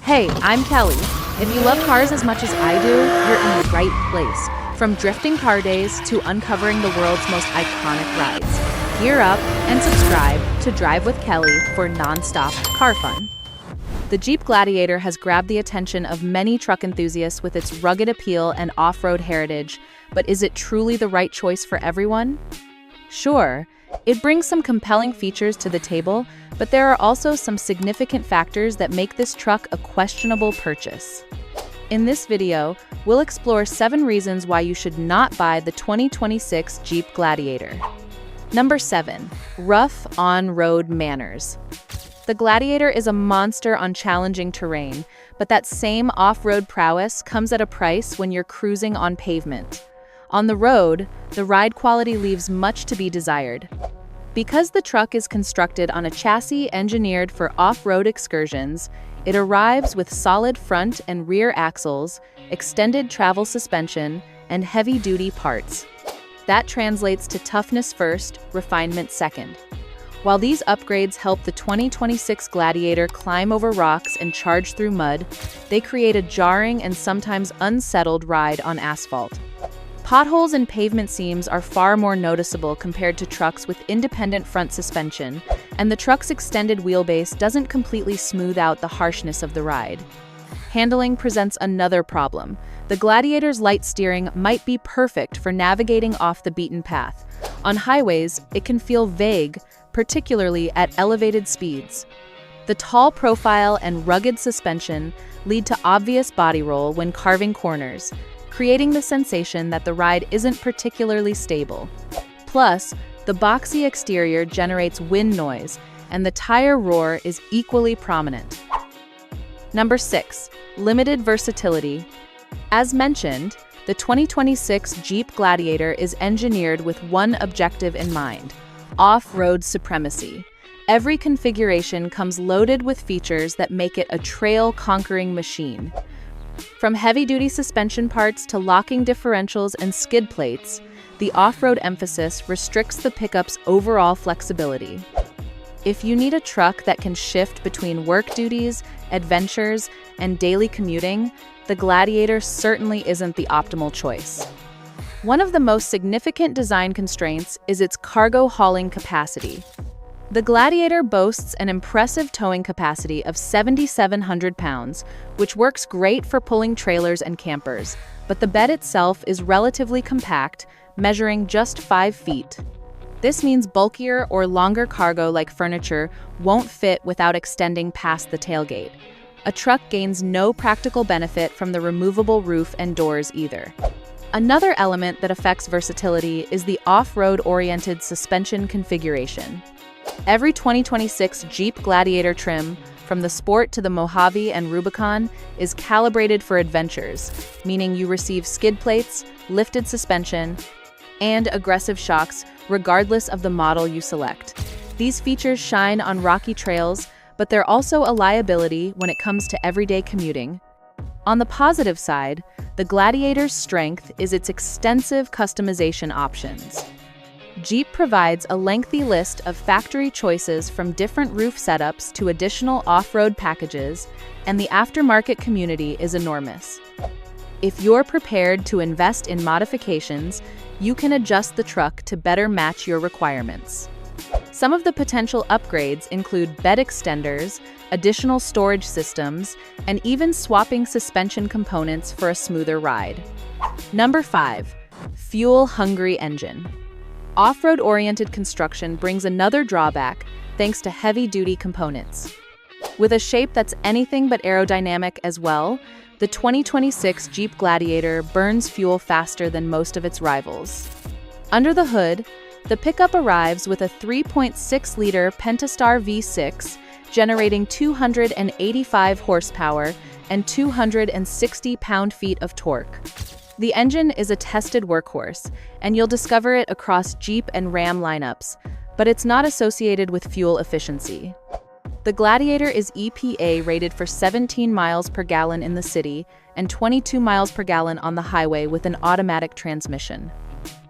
Hey, I'm Kelly. If you love cars as much as I do, you're in the right place. From drifting car days to uncovering the world's most iconic rides. Gear up and subscribe to Drive with Kelly for non-stop car fun. The Jeep Gladiator has grabbed the attention of many truck enthusiasts with its rugged appeal and off-road heritage, but is it truly the right choice for everyone? Sure, it brings some compelling features to the table, but there are also some significant factors that make this truck a questionable purchase. In this video, we'll explore 7 reasons why you should not buy the 2026 Jeep Gladiator. Number 7. Rough on-road manners. The Gladiator is a monster on challenging terrain, but that same off-road prowess comes at a price when you're cruising on pavement. On the road, the ride quality leaves much to be desired. Because the truck is constructed on a chassis engineered for off-road excursions, it arrives with solid front and rear axles, extended travel suspension, and heavy-duty parts. That translates to toughness first, refinement second. While these upgrades help the 2026 Gladiator climb over rocks and charge through mud, they create a jarring and sometimes unsettled ride on asphalt. Potholes and pavement seams are far more noticeable compared to trucks with independent front suspension, and the truck's extended wheelbase doesn't completely smooth out the harshness of the ride. Handling presents another problem. The Gladiator's light steering might be perfect for navigating off the beaten path. On highways, it can feel vague, particularly at elevated speeds. The tall profile and rugged suspension lead to obvious body roll when carving corners, creating the sensation that the ride isn't particularly stable. Plus, the boxy exterior generates wind noise, and the tire roar is equally prominent. Number 6. Limited versatility. As mentioned, the 2026 Jeep Gladiator is engineered with one objective in mind: off-road supremacy. Every configuration comes loaded with features that make it a trail-conquering machine. From heavy-duty suspension parts to locking differentials and skid plates, the off-road emphasis restricts the pickup's overall flexibility. If you need a truck that can shift between work duties, adventures, and daily commuting, the Gladiator certainly isn't the optimal choice. One of the most significant design constraints is its cargo hauling capacity. The Gladiator boasts an impressive towing capacity of 7,700 pounds, which works great for pulling trailers and campers, but the bed itself is relatively compact, measuring just 5 feet. This means bulkier or longer cargo like furniture won't fit without extending past the tailgate. A truck gains no practical benefit from the removable roof and doors either. Another element that affects versatility is the off-road-oriented suspension configuration. Every 2026 Jeep Gladiator trim, from the Sport to the Mojave and Rubicon, is calibrated for adventures, meaning you receive skid plates, lifted suspension, and aggressive shocks regardless of the model you select. These features shine on rocky trails, but they're also a liability when it comes to everyday commuting. On the positive side, the Gladiator's strength is its extensive customization options. Jeep provides a lengthy list of factory choices from different roof setups to additional off-road packages, and the aftermarket community is enormous. If you're prepared to invest in modifications, you can adjust the truck to better match your requirements. Some of the potential upgrades include bed extenders, additional storage systems, and even swapping suspension components for a smoother ride. Number 5. Fuel-hungry engine. Off-road-oriented construction brings another drawback thanks to heavy-duty components. With a shape that's anything but aerodynamic as well, the 2026 Jeep Gladiator burns fuel faster than most of its rivals. Under the hood, the pickup arrives with a 3.6-liter Pentastar V6, generating 285 horsepower and 260 pound-feet of torque. The engine is a tested workhorse, and you'll discover it across Jeep and Ram lineups, but it's not associated with fuel efficiency. The Gladiator is EPA rated for 17 miles per gallon in the city and 22 miles per gallon on the highway with an automatic transmission.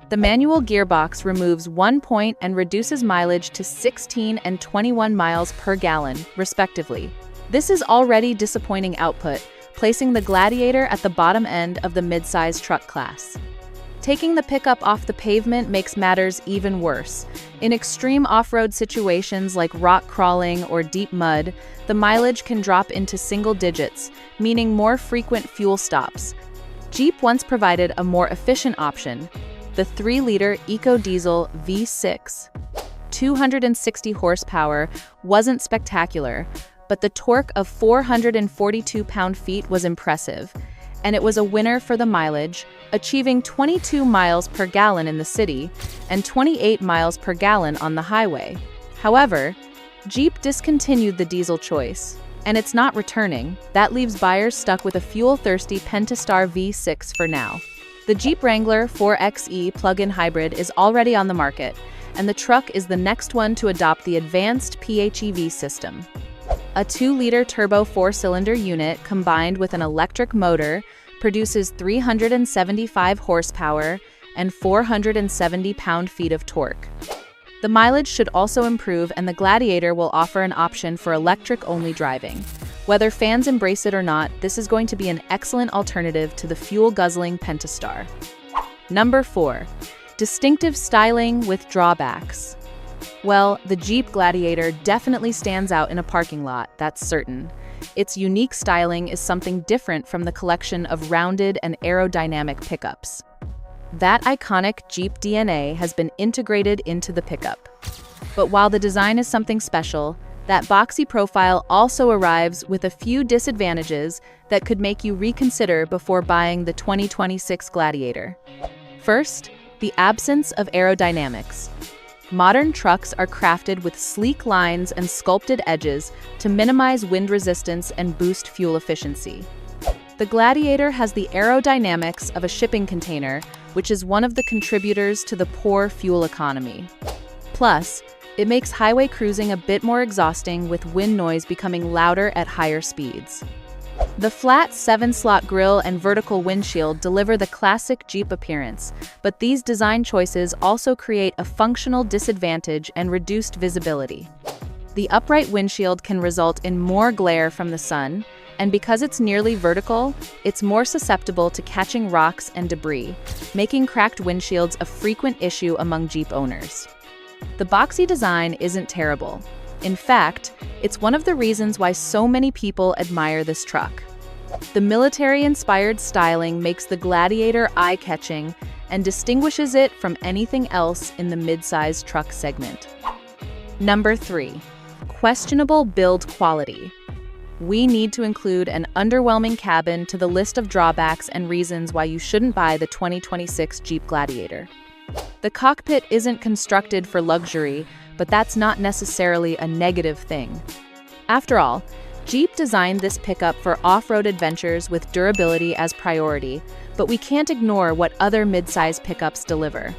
The manual gearbox removes 1 point and reduces mileage to 16 and 21 miles per gallon, respectively. This is already disappointing output, placing the Gladiator at the bottom end of the midsize truck class. Taking the pickup off the pavement makes matters even worse. In extreme off-road situations like rock crawling or deep mud, the mileage can drop into single digits, meaning more frequent fuel stops. Jeep once provided a more efficient option, the 3-liter EcoDiesel V6. 260 horsepower wasn't spectacular, but the torque of 442 pound-feet was impressive, and it was a winner for the mileage, achieving 22 miles per gallon in the city and 28 miles per gallon on the highway. However, Jeep discontinued the diesel choice, and it's not returning. That leaves buyers stuck with a fuel-thirsty Pentastar V6 for now. The Jeep Wrangler 4xe plug-in hybrid is already on the market, and the truck is the next one to adopt the advanced PHEV system. A 2-liter turbo 4-cylinder unit combined with an electric motor produces 375 horsepower and 470 pound-feet of torque. The mileage should also improve, and the Gladiator will offer an option for electric-only driving. Whether fans embrace it or not, this is going to be an excellent alternative to the fuel-guzzling Pentastar. Number 4. Distinctive styling with drawbacks. Well, the Jeep Gladiator definitely stands out in a parking lot, that's certain. Its unique styling is something different from the collection of rounded and aerodynamic pickups. That iconic Jeep DNA has been integrated into the pickup. But while the design is something special, that boxy profile also arrives with a few disadvantages that could make you reconsider before buying the 2026 Gladiator. First, the absence of aerodynamics. Modern trucks are crafted with sleek lines and sculpted edges to minimize wind resistance and boost fuel efficiency. The Gladiator has the aerodynamics of a shipping container, which is one of the contributors to the poor fuel economy. Plus, it makes highway cruising a bit more exhausting, with wind noise becoming louder at higher speeds. The flat 7-slot grille and vertical windshield deliver the classic Jeep appearance, but these design choices also create a functional disadvantage and reduced visibility. The upright windshield can result in more glare from the sun, and because it's nearly vertical, it's more susceptible to catching rocks and debris, making cracked windshields a frequent issue among Jeep owners. The boxy design isn't terrible. In fact, it's one of the reasons why so many people admire this truck. The military-inspired styling makes the Gladiator eye-catching and distinguishes it from anything else in the mid-size truck segment. Number 3. Questionable build quality. We need to include an underwhelming cabin to the list of drawbacks and reasons why you shouldn't buy the 2026 Jeep Gladiator. The cockpit isn't constructed for luxury, but that's not necessarily a negative thing. After all, Jeep designed this pickup for off-road adventures with durability as priority, but we can't ignore what other mid-size pickups deliver.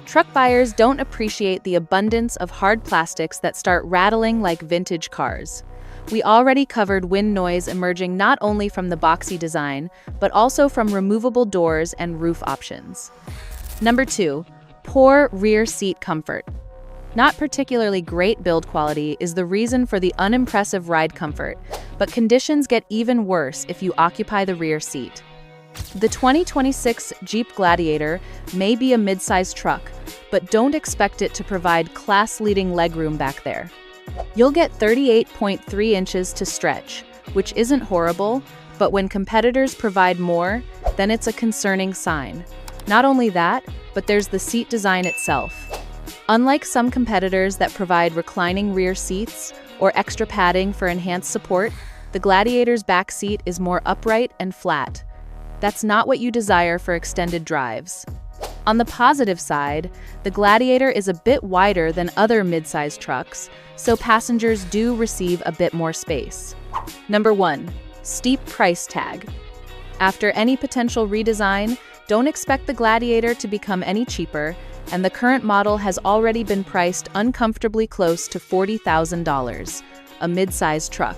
Truck buyers don't appreciate the abundance of hard plastics that start rattling like vintage cars. We already covered wind noise emerging not only from the boxy design, but also from removable doors and roof options. Number 2. Poor rear seat comfort. Not particularly great build quality is the reason for the unimpressive ride comfort, but conditions get even worse if you occupy the rear seat. The 2026 Jeep Gladiator may be a mid-size truck, but don't expect it to provide class-leading legroom back there. You'll get 38.3 inches to stretch, which isn't horrible, but when competitors provide more, then it's a concerning sign. Not only that, but there's the seat design itself. Unlike some competitors that provide reclining rear seats or extra padding for enhanced support, the Gladiator's back seat is more upright and flat. That's not what you desire for extended drives. On the positive side, the Gladiator is a bit wider than other mid-size trucks, so passengers do receive a bit more space. Number 1. Steep price tag. After any potential redesign, don't expect the Gladiator to become any cheaper, and the current model has already been priced uncomfortably close to $40,000, a mid-size truck.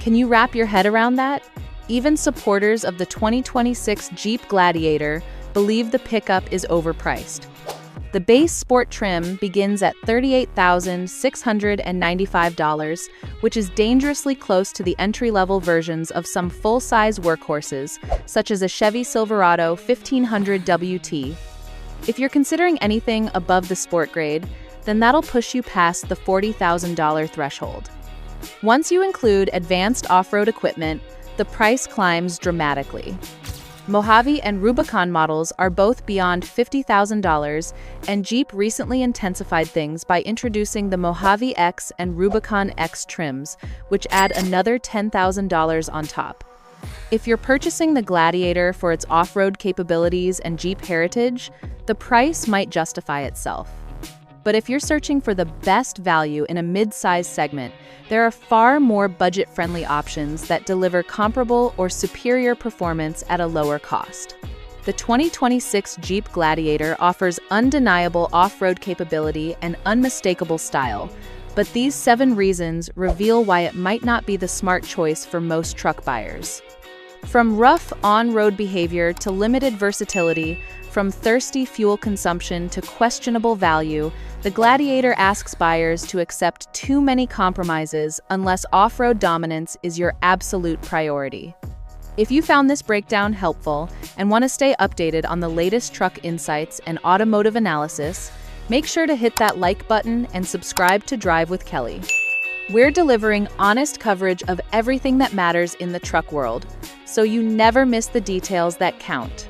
Can you wrap your head around that? Even supporters of the 2026 Jeep Gladiator believe the pickup is overpriced. The base sport trim begins at $38,695, which is dangerously close to the entry-level versions of some full-size workhorses, such as a Chevy Silverado 1500 WT. If you're considering anything above the sport grade, then that'll push you past the $40,000 threshold. Once you include advanced off-road equipment, the price climbs dramatically. Mojave and Rubicon models are both beyond $50,000, and Jeep recently intensified things by introducing the Mojave X and Rubicon X trims, which add another $10,000 on top. If you're purchasing the Gladiator for its off-road capabilities and Jeep heritage, the price might justify itself. But if you're searching for the best value in a mid-size segment, there are far more budget-friendly options that deliver comparable or superior performance at a lower cost. The 2026 Jeep Gladiator offers undeniable off-road capability and unmistakable style, but these 7 reasons reveal why it might not be the smart choice for most truck buyers. From rough on-road behavior to limited versatility, from thirsty fuel consumption to questionable value, the Gladiator asks buyers to accept too many compromises unless off-road dominance is your absolute priority. If you found this breakdown helpful and want to stay updated on the latest truck insights and automotive analysis, make sure to hit that like button and subscribe to Drive with Kelly. We're delivering honest coverage of everything that matters in the truck world, so you never miss the details that count.